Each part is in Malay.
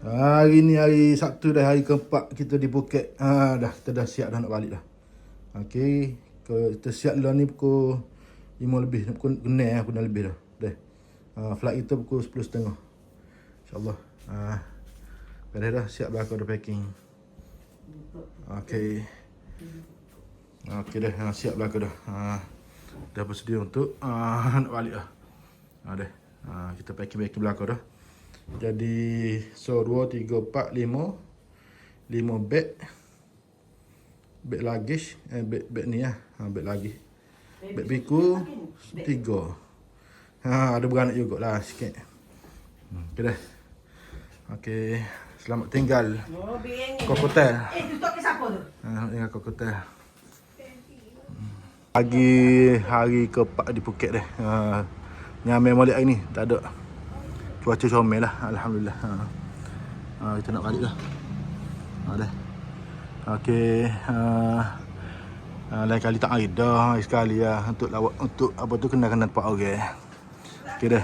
Hari ni hari Sabtu dah, hari keempat kita di Phuket. Kita dah siap dah nak balik dah. Okey, kita siap dulu ni pukul 5 lebih, pukul 6 lebih dah. Flight kita pukul 10.30. InsyaAllah. Beres dah, siap belakang dah packing. Okey. Okey dah, siap belakang dah. Dah bersedia untuk nak balik dah. Kita packing belakang dah. Jadi so 2, 3, 4, 5 beg luggage, beg ni lah, beg lagi. Beg biku 3. Ada beranak jugalah sikit. Okey dah. Okey, selamat tinggal Kokotel. Tutup ke siapa tu? Tinggal Kokotel. Pagi hari ke-4 di Phuket dah. Nyamai balik hari ni, tak ada. Cuaca comel lah, alhamdulillah. Kita nak balik dah. Dah. Okey, lain kali tak hari dah, hari sekali lah untuk apa tu kenal tempat orang. Okey dah.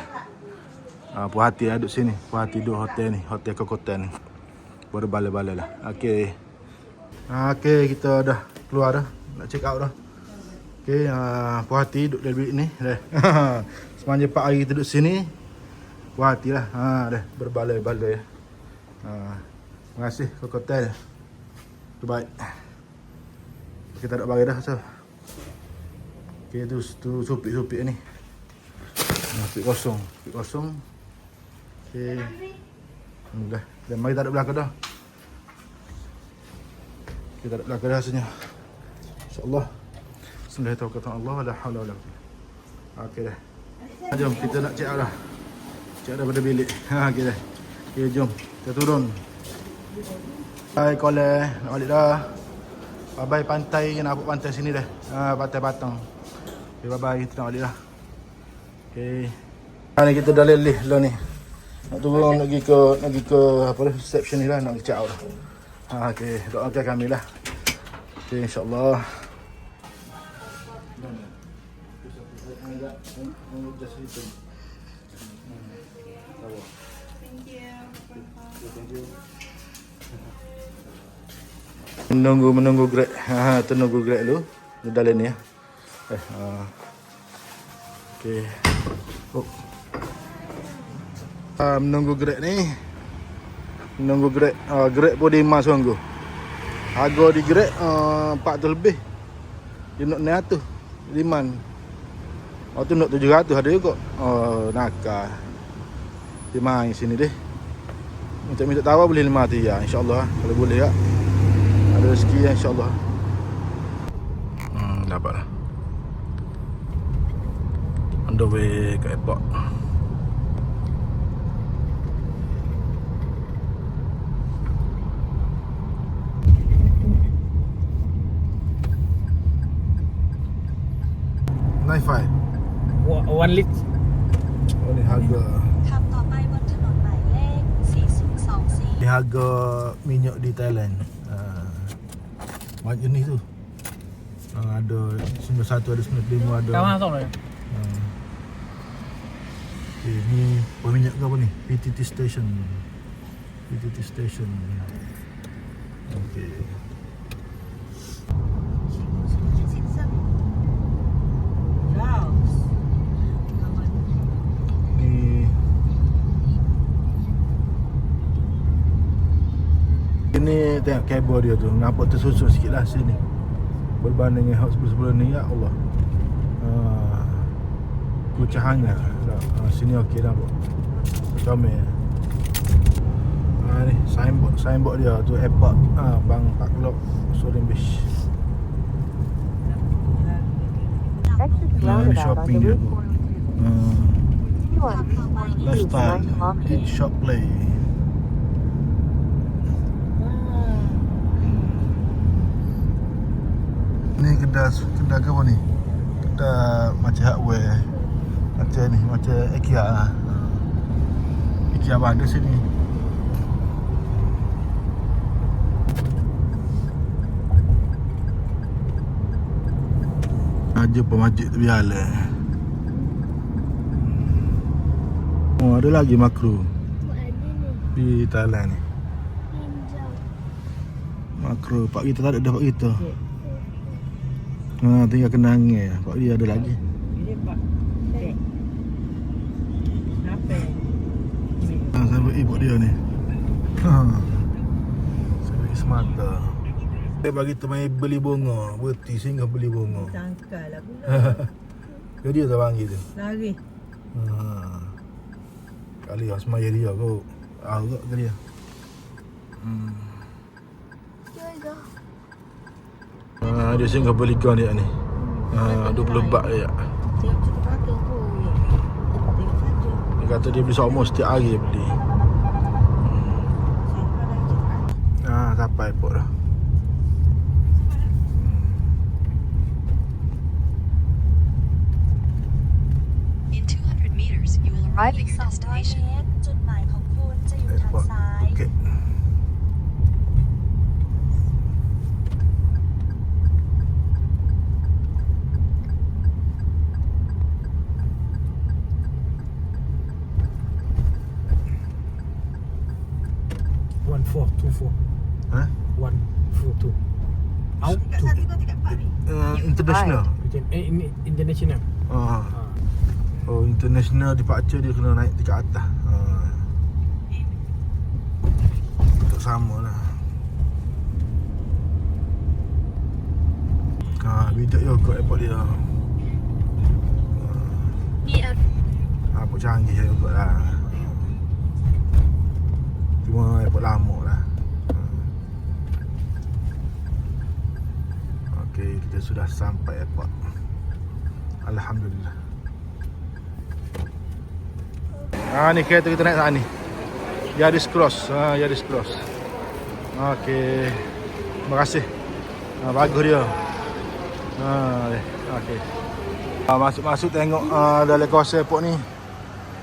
Puas hati lah duduk sini. Puas hati duduk hotel ni, hotel Kokotel ni. Baru balik-balik lah. Okey. Okey, kita dah keluar dah. Nak check out dah. Okey, puas hati duduk dalam bilik ni. Dah. Sepanjang 4 hari kita duduk sini. Puas hati lah. Dah berbalai-balai. Terima kasih Kokotel. Terbaik. Kita tak bagi dah so. Okey, tu supik-supik ni. Supik kosong. Okey. Dah. Dan mari tak ada belakang dah. Kita tak ada belakang dah rasanya. InsyaAllah. Bismillahirrahmanirrahim. La hawla wala quwwata. Okey dah. Jom kita nak check out dah. Check daripada bilik. Okey dah. Okey, jom. Kita turun. Hai Koleh, nak balik dah. Bye-bye pantai, nak nampak pantai sini dah. Pantai Batang. Okey, bye-bye, kita nak balik dah. Okey. Ni kita dah lelih lah ni. Nak turun nak pergi ke apa dah, reception ni lah, nak check out dah. Okey, doakan kami lah. Okey, insya-Allah. Menunggu Grab. Tunggu Grab dulu. Di dalam ni ya. Okey. Menunggu Grab ni. Menunggu Grab. Grab pun dimas sungguh. Harga di Grab 400 lebih. Dia nak 900. Liman. Tu nak 700 ada juga. Nakal. Dia main sini deh. Minta tawar boleh 500 ya, insya-Allah kalau boleh ya. Ada rezeki ya, insya-Allah. Dapatlah. On the way ke airport. Wi-Fi 1 ลิตร Ni harga. ขับต่อไปบนถนนหมายเลข 4024 Ni harga minyak di Thailand. Banyak jenis tu. Ada 91, ada 95, ada. 952เลย Okay, ni minyak ke apa ni? PTT station. Okay. Ni tengok kabel dia tu, nampak tersusun sikit lah sini berbanding dengan sebelum ni, ya Allah. Pecahannya sini okey dah nampak comel. Ni signboard dia tu airport, Bang Park Surin Beach. Ni shopping dia tu. Lifestyle, eat, shop, play. Ni kedai ke apa ni? Kedai macam hardware. Macam ni, macam IKEA lah. IKEA pun ada sini. Jumpa masjid tu biarlah. Ada lagi makro di Thailand ni. Makro. Pak kita tak ada dah pak kita. Tinggal kenangnya. Pak dia ada lagi. Ini Pak. Okey. Kenapa? Sampai ibu dia ni. Sampai semata. Dia bagi temai beli bunga. Berhenti singgah beli bunga. Tangkal lah pula. Ke dia tak panggil tu. Lari. Kali lah semaya dia kau. Agak ke dia. Dia singgah beli gun dia ni. 20 bat dia. Tengok cerita kata pun. Tengok saja. Dia kata dia beli semua setiap hari dia beli. Siapa dah cakap? Sampai airport dah. In 200 meters, you will arrive at your 200 destination. เมตรจุดหมายของคุณจะอยู่ทาง Airport ซ้าย Phuket. One four two four. Ha? 142. Out Dekat to 1334 ni. International. ini international. Oh, international departure dia kena naik dekat atas. Tak sama lah. Bidak je kot airport dia. Airport canggih je kot lah. Cuma airport lama lah. Okey, kita sudah sampai airport. Alhamdulillah. Ni kereta kita naik saat ni. Yaris Cross. Yaris Cross. Okey. Terima kasih. Bagus dia. Okey. Masuk tengok dalam kawasan airport ni.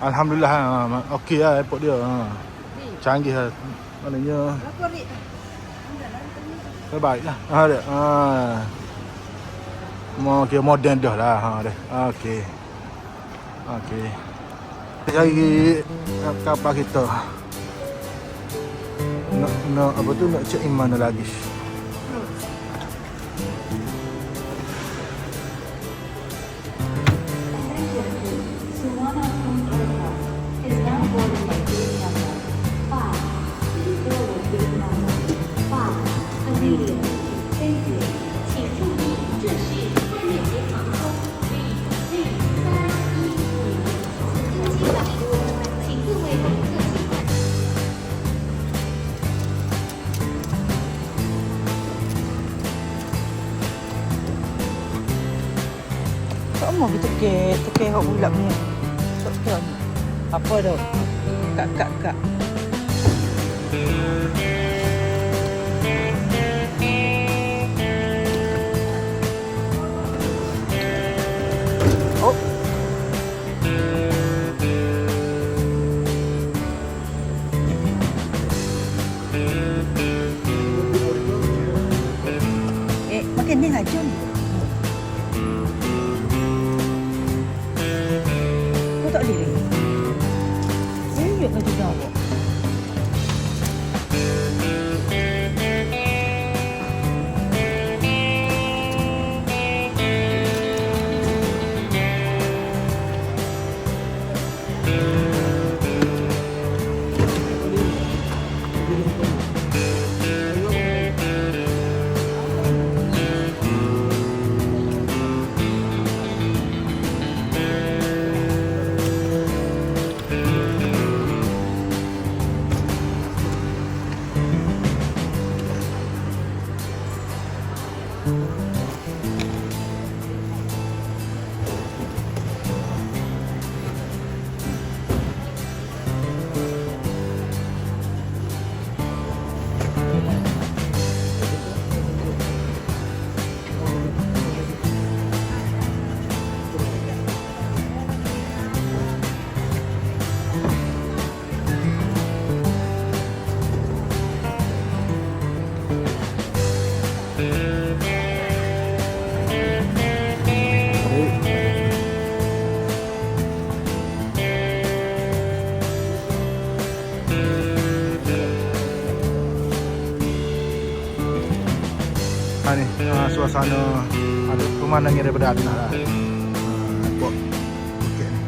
Alhamdulillah. Okey lah airport dia. Canggih lah. Maknanya terbaik lah. Dia. Okey, moden dah lah. Dia. Okey. Okey. Cari kapal kita. Nak apa tu, nak check in mana lagi. Tak mau tukar hok bulat punya. Tukar. Apa tu? Kak. Oh. Makan ni lah, jom. Kau tak boleh? Serius kau juga awak? ni suasana ada pemandangan daripada atas lah. Airport Phuket ni.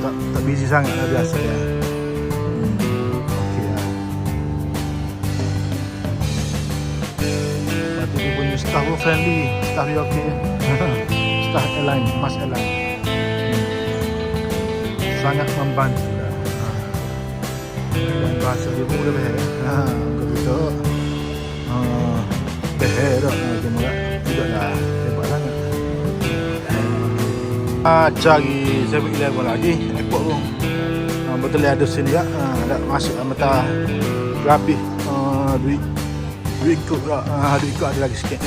Tak busy sangat lah, biasa ya. Okey lah. Lepas tu dia punya staff pun friendly, staff dia okey. Staff airline, Mas Airline. Sangat membantu lah. Dan bahasa dia pun boleh behar. Kita behar dah. Cuma tidaklah hebat sangat. Cari 7-Eleven lagi airport pun. Betul ada sini ya. Ada masuk mata rapi. Duit ikut dah. Duit ikut ada lagi sikit.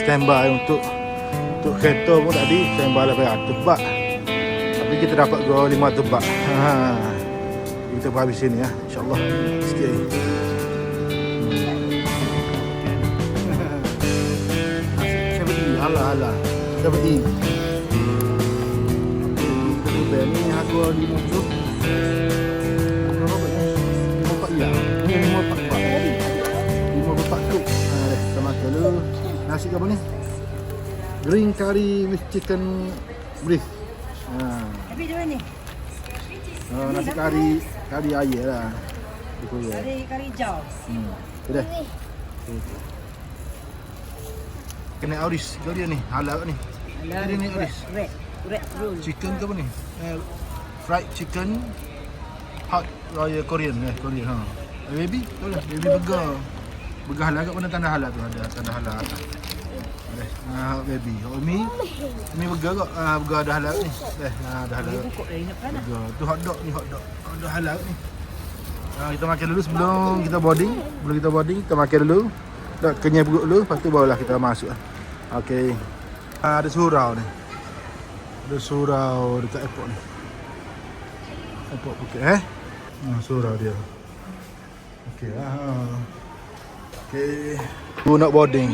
Standby untuk kereta pun tadi standby lah 100 baht. Tapi kita dapat go 500 baht. Kita habis sini ya. InsyaAllah sikit lagi. Alah. 7E. Bel ni harga 50. Berapa ni? 54 ya. Ini 54 baht. 54 tu. Kita makan dulu. Nasi apa ni? Green curry with chicken brief. Tapi dia ni. Nasi kari air lah. Kari hijau. Sudah. Kena auris kau dia ni, halal ni. Dia ni auris. Red roll. Chicken ke apa ni? Fried chicken hot royal Korean Korean ha. Baby, tu lah. Baby burger. Burger halal kat mana tanda halal tu ada tanda halal atas. Baby. Mi burger kok. Burger ada halal ni. Ada halal. Buka dah nak kan. Burger. Tu hot dog ni hot dog. Ada halal ni. Kita makan dulu sebelum kita boarding. Sebelum kita boarding kita makan dulu. Dah kenyang perut dulu, lepas tu barulah kita masuk. Okey. Ada surau ni. Ada surau dekat airport ni. Airport Phuket surau dia. Okey lah. Okey. Tu nak boarding.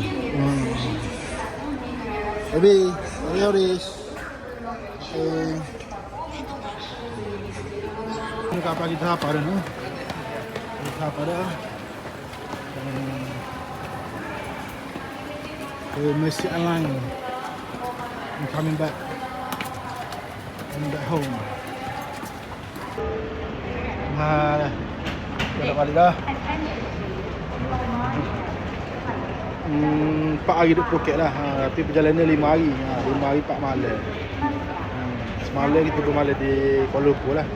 Baby, Auris. Okey. Ni kapal kita apa dah ni? Apa dah? Malaysia Airlines. I'm coming back home. Dah balik dah. 4 hari duduk Phuket lah. Tapi perjalanan 5 hari. 5 hari 4 malam. Semalam kita bermalam di Kuala Lumpur lah.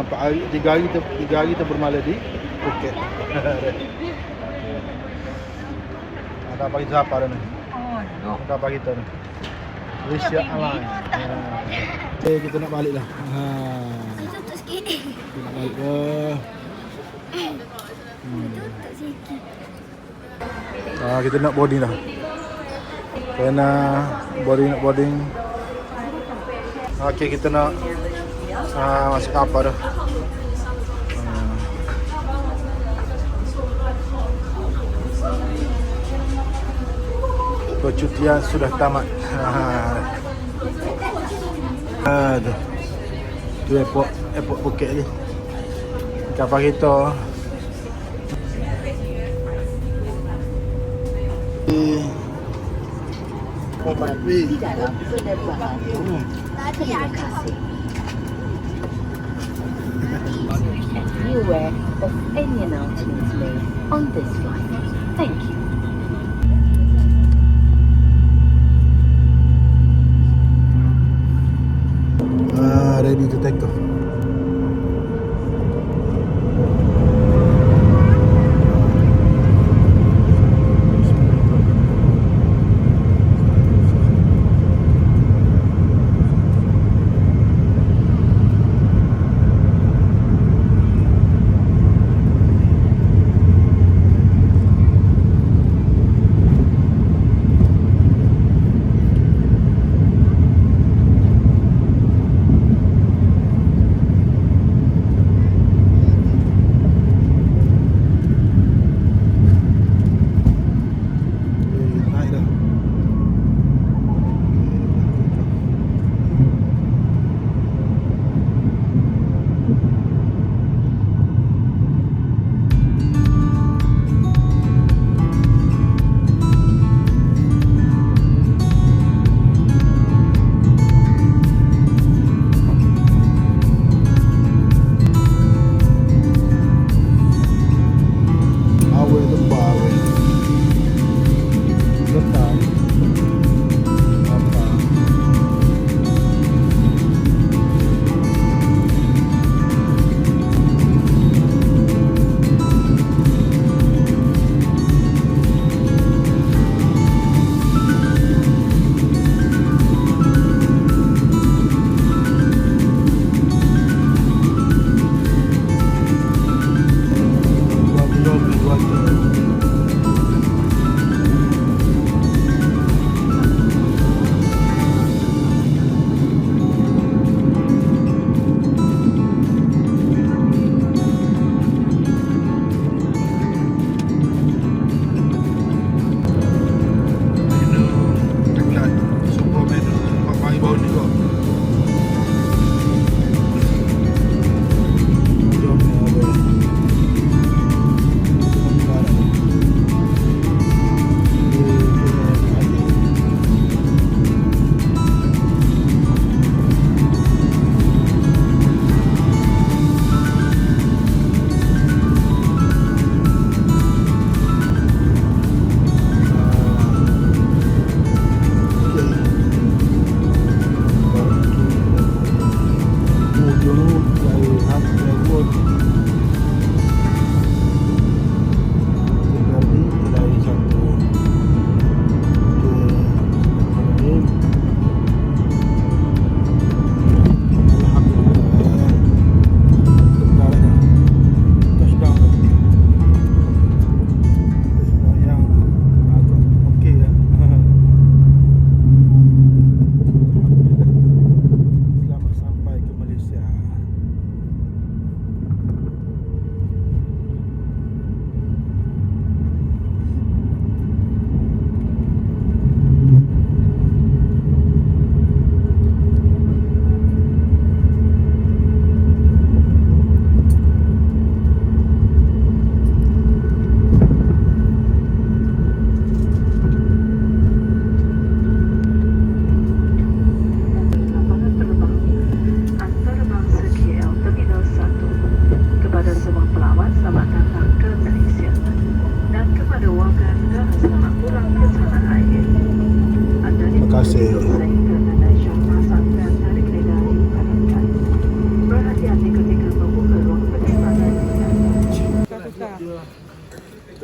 4 hari, 3 hari kita bermalam di Phuket. Ada apa kita apa dah ni? Ada apa kita ni? Malaysia Airlines. Okay, kita nak balik dah. Tutup sikit. Kita nak balik dah. Tutup sikit. Kita nak boarding dah. Kena boarding. Okay, kita nak masuk kapal dah. Percutian sudah tamat. Aduh. Tu airport Phuket ni. Kapal kita. Di dalam penerbangan terima kasih. Beware of any announcements made on this flight. Thank you. Ready to take off. kasih.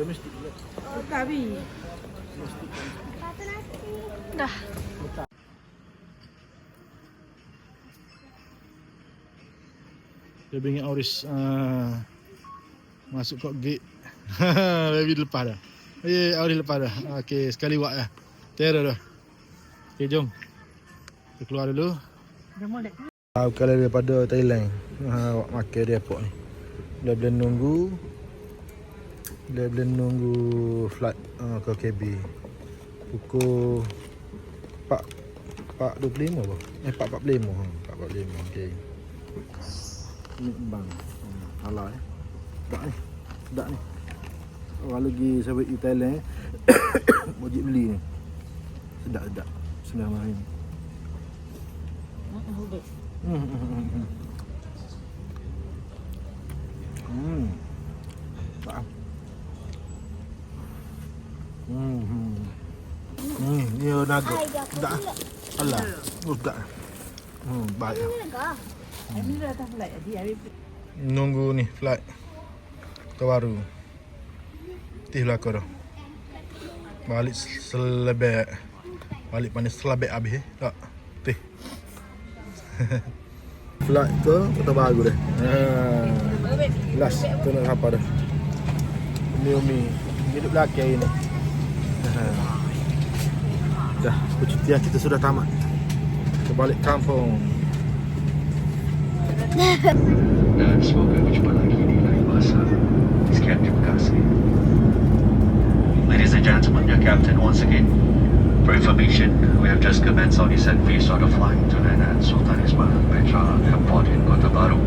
Domestik. Dah. Dia bingit Auris masuk kat gate. Baby lepas dah. Auris lepas dah. Okey, sekali buat dah. Terror dah. Okey, jom. Kita keluar dulu. Kalau daripada Thailand, makan di airport ni. Dah boleh nunggu flight ke KB. Pukul 4.25 apa? 4.45. 4.45. Okey. Ni bang. Halal Sedap ni. Sedap ni. Orang lagi sahabat di Thailand wajib beli ni. Sedap. Bismillahirrahmanirrahim. Tak. Ni naga. Sedap. Alah. Sedap. Baik. Nunggu ni flight terbaru. Tih belakang dah. Balik selebek. Balik pandai selebek habis tak? Tih. Flight ke Kota Baru dah. Last tu nak apa dah. Umi hidup belakang ini. Dah, percutian kita sudah tamat. Kita balik kampung. Dan semoga berjumpa lagi di lain masa. Sekian, terima kasih. Ladies and gentlemen, your captain once again. For information, we have just commenced our descent phase of the flight to Nana Sultan Ismail Petra Airport in Kota Baru.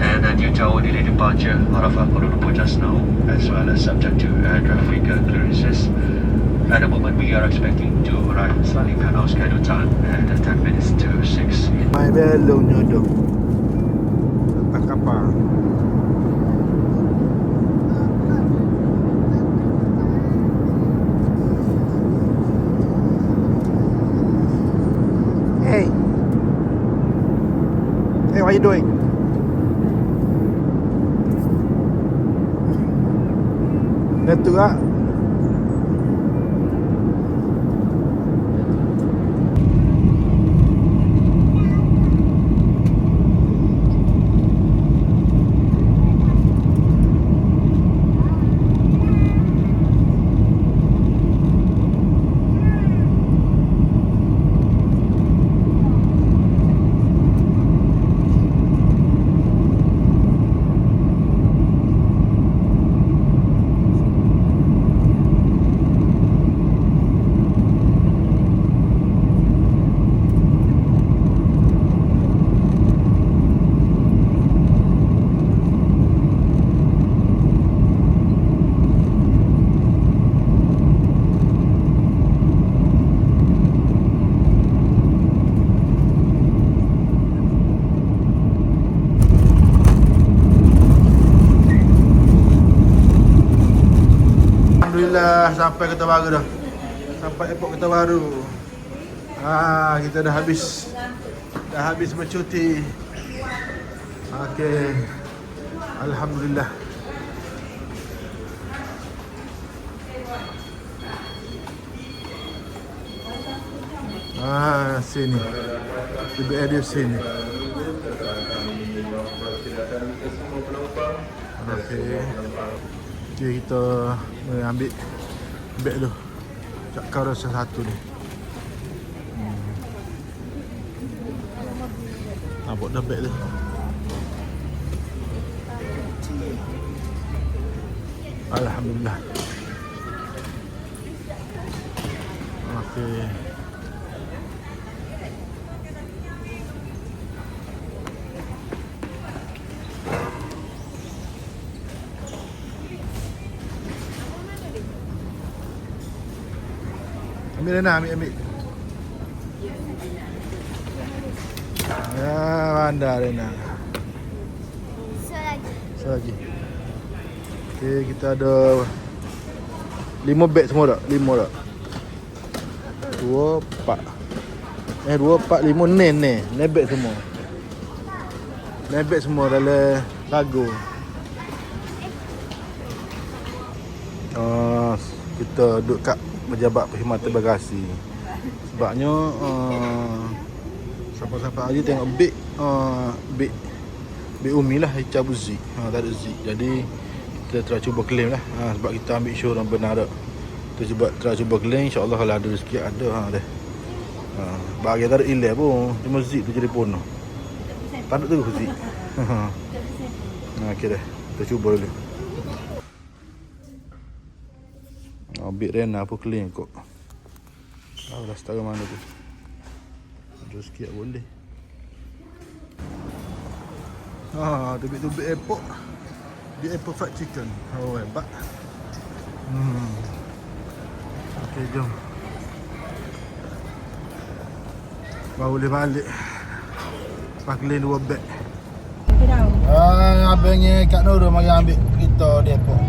And due to our delayed departure out of Kuala Lumpur just now, as well as subject to air traffic clearances, at the moment we are expecting to arrive slightly behind our scheduled time at 10 minutes to 6. Mai belum nyodok. Tak kapal. Hey, what are you doing? Itu ah. Alhamdulillah sampai Kota Baru dah. Sampai airport Kota Baru. Kita dah habis bercuti. Okey. Alhamdulillah. Sini. BBD sini. Okey. Jadi kita ambil beg tu. Cak kau rasa satu ni. Nampak dah beg tu. Alhamdulillah. Okey. Ambil Rena, ambil. Ya, pandai Rena. Selagi. Okey, kita ada 5 beg semua tak? 5 tak? 2, 4. 2, 4, 5 ni. Nebek semua. Nebek semua dalam lagu. Kita duduk kat pejabat perkhidmatan bagasi. Sebabnya siapa-siapa aja tengok beg Umi lah cabut zik. Tak ada zik. Jadi kita try cuba claim lah. Sebab kita ambil show yang benar tak. Kita try cuba claim, insya-Allah kalau ada rezeki ada dah. Bagi tak ada ilah pun, cuma zik tu jadi penuh. Tak ada tu zik. Okey dah. Kita cuba dulu. Beg Rena pun claim kot. Dah setara mana tu. Jom sikit boleh. Tu beg airport. Beg airport fried chicken. Hebat. Okey, jom. Baru boleh balik. Paklin 2 beg. Abangnya Kak Nurul mari ambil kita di airport.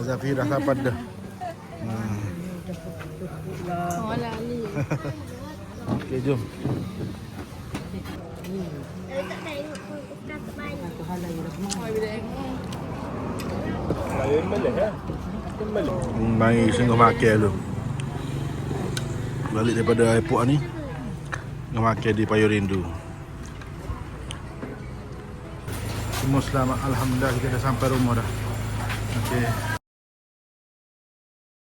Zafirah sampai dah. Okey, jom. Mari singgah makan dulu. Balik daripada airport ni, singgah makan di Payo Rindu. Semua selamat, alhamdulillah kita dah sampai rumah dah. Okey.